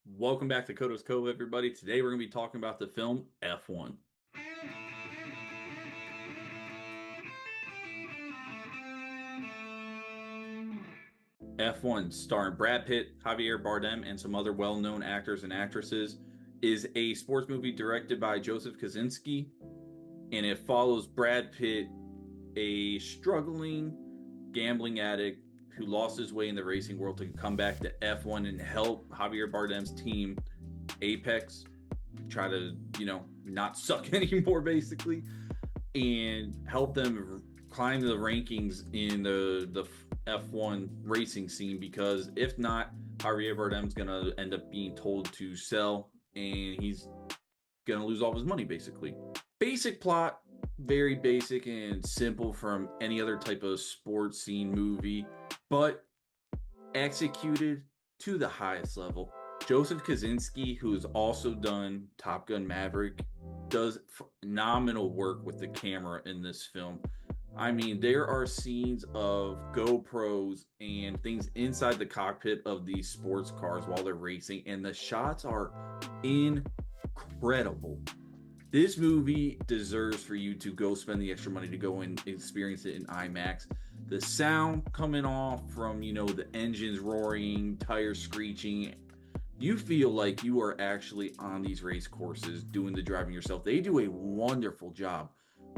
Welcome back to Kota's Cove, everybody. Today we're going to be talking about the film F1. F1, starring Brad Pitt, Javier Bardem, and some other well-known actors and actresses, is a sports movie directed by Joseph Kosinski, and it follows Brad Pitt, a struggling gambling addict who lost his way in the racing world to come back to F1 and help Javier Bardem's team, Apex, try to, not suck anymore, basically, and help them climb the rankings in the F1 racing scene. Because if not, Javier Bardem's gonna end up being told to sell, and he's gonna lose all his money, basically. Basic plot, very basic and simple from any other type of sports scene movie, but executed to the highest level. Joseph Kosinski, who has also done Top Gun Maverick, does phenomenal work with the camera in this film. I mean, there are scenes of GoPros and things inside the cockpit of these sports cars while they're racing, and the shots are incredible. This movie deserves for you to go spend the extra money to go and experience it in IMAX. The sound coming off from, the engines roaring, tires screeching, you feel like you are actually on these race courses doing the driving yourself. They do a wonderful job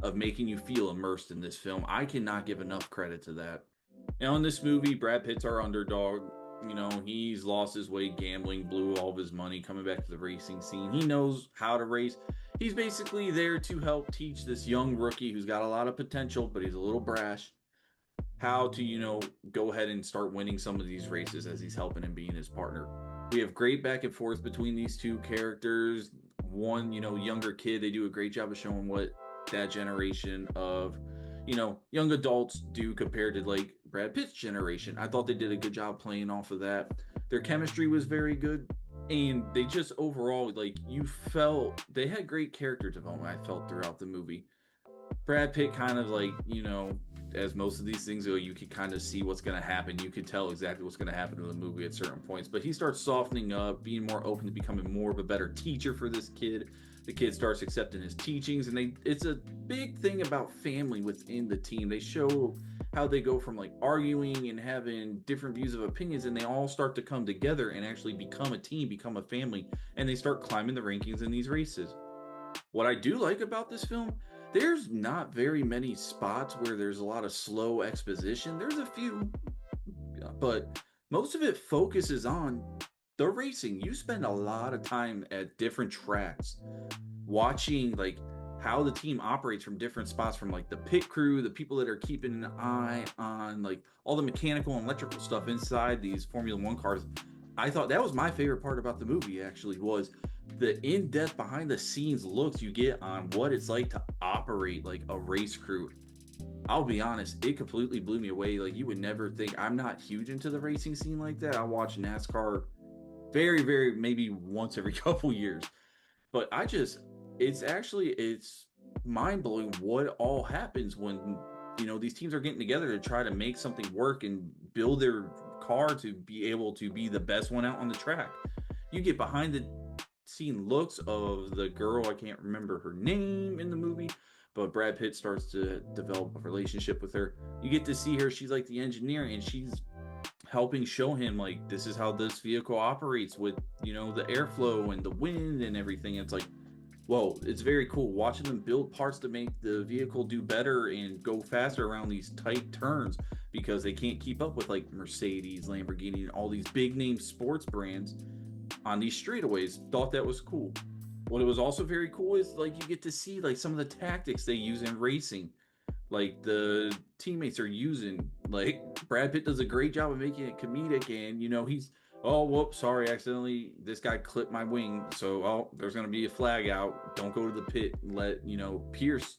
of making you feel immersed in this film. I cannot give enough credit to that. Now, in this movie, Brad Pitt's our underdog. He's lost his way gambling, blew all of his money coming back to the racing scene. He knows how to race. He's basically there to help teach this young rookie who's got a lot of potential, but he's a little brash, how to, go ahead and start winning some of these races as he's helping him being his partner. We have great back and forth between these two characters. One, younger kid, they do a great job of showing what that generation of, young adults do compared to like Brad Pitt's generation. I thought they did a good job playing off of that. Their chemistry was very good. And they just overall, like, you felt they had great character development, I felt, throughout the movie. Brad Pitt kind of like, as most of these things go, you could kind of see what's going to happen. You could tell exactly what's going to happen in the movie at certain points. But he starts softening up, being more open to becoming more of a better teacher for this kid. The kid starts accepting his teachings, and it's a big thing about family within the team. They show how they go from like arguing and having different views of opinions, and they all start to come together and actually become a team, become a family, and they start climbing the rankings in these races. What I do like about this film, there's not very many spots where there's a lot of slow exposition. There's a few, but most of it focuses on the racing. You spend a lot of time at different tracks watching like how the team operates from different spots, from like the pit crew, the people that are keeping an eye on like all the mechanical and electrical stuff inside these Formula One cars. I thought that was my favorite part about the movie, actually, was the in-depth behind the scenes looks you get on what it's like to operate like a race crew. I'll be honest, it completely blew me away. Like, you would never think. I'm not huge into the racing scene like that. I watch NASCAR very, very, maybe once every couple years. But it's mind-blowing what all happens when, these teams are getting together to try to make something work and build their car to be able to be the best one out on the track. You get behind the scene looks of the girl, I can't remember her name in the movie, but Brad Pitt starts to develop a relationship with her. You get to see her, she's like the engineer, and she's helping show him like this is how this vehicle operates with, the airflow and the wind and everything. It's like, whoa, it's very cool watching them build parts to make the vehicle do better and go faster around these tight turns, because they can't keep up with like Mercedes, Lamborghini, and all these big name sports brands on these straightaways. Thought that was cool. What was also very cool is like you get to see like some of the tactics they use in racing. Like the teammates are using, like Brad Pitt does a great job of making it comedic, and he's, oh, whoops, sorry, accidentally this guy clipped my wing, so there's gonna be a flag out. Don't go to the pit and let Pierce,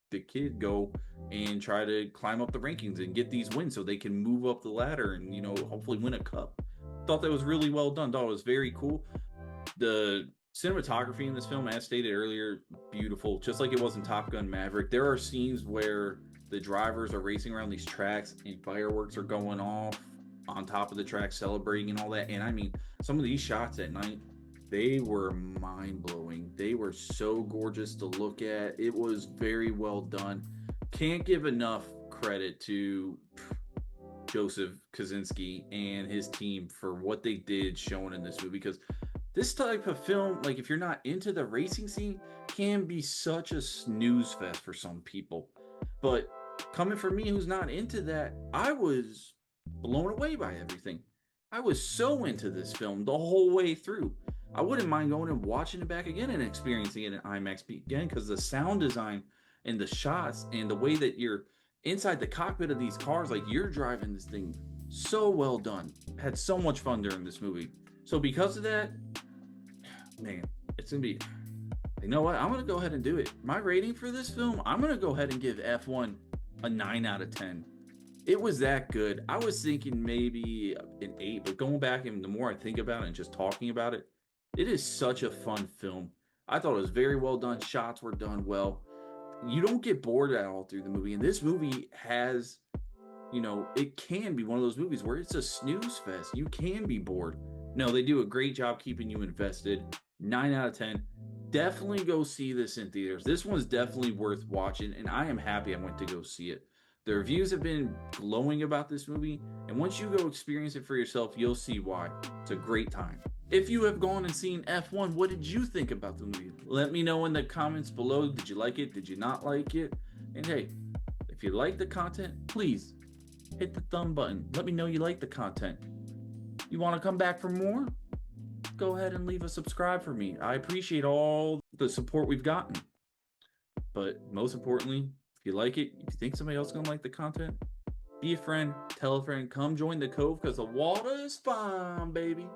the kid, go and try to climb up the rankings and get these wins so they can move up the ladder and hopefully win a cup. Thought that was really well done. Thought it was very cool. The cinematography in this film, as stated earlier, beautiful, just like it was in Top Gun Maverick. There are scenes where the drivers are racing around these tracks and fireworks are going off on top of the track, celebrating and all that. And I mean, some of these shots at night, They were mind-blowing. They were so gorgeous to look at. It was very well done. Can't give enough credit to Joseph Kosinski and his team for what they did showing in this movie, because this type of film, like if you're not into the racing scene, can be such a snooze fest for some people. But coming from me who's not into that, I was blown away by everything. I was so into this film the whole way through. I wouldn't mind going and watching it back again and experiencing it in IMAX again, because the sound design and the shots and the way that you're inside the cockpit of these cars, like you're driving this thing, so well done. Had so much fun during this movie. So because of that, man, it's gonna be. You know what? I'm gonna go ahead and do it. My rating for this film, I'm gonna go ahead and give F1 a 9 out of 10. It was that good. I was thinking maybe an 8, but going back and the more I think about it and just talking about it, it is such a fun film. I thought it was very well done. Shots were done well. You don't get bored at all through the movie. And this movie has, it can be one of those movies where it's a snooze fest. You can be bored. No, they do a great job keeping you invested. 9 out of 10. Definitely go see this in theaters. This one's definitely worth watching, and I am happy I went to go see it. The reviews have been glowing about this movie, and once you go experience it for yourself, you'll see why. It's a great time. If you have gone and seen F1, what did you think about the movie? Let me know in the comments below. Did you like it? Did you not like it? And hey, if you like the content, please hit the thumb button. Let me know you like the content. You want to come back for more? Go ahead and leave a subscribe for me. I appreciate all the support we've gotten. But most importantly, if you like it, if you think somebody else is going to like the content, be a friend, tell a friend, come join the Cove, because the water is fine, baby.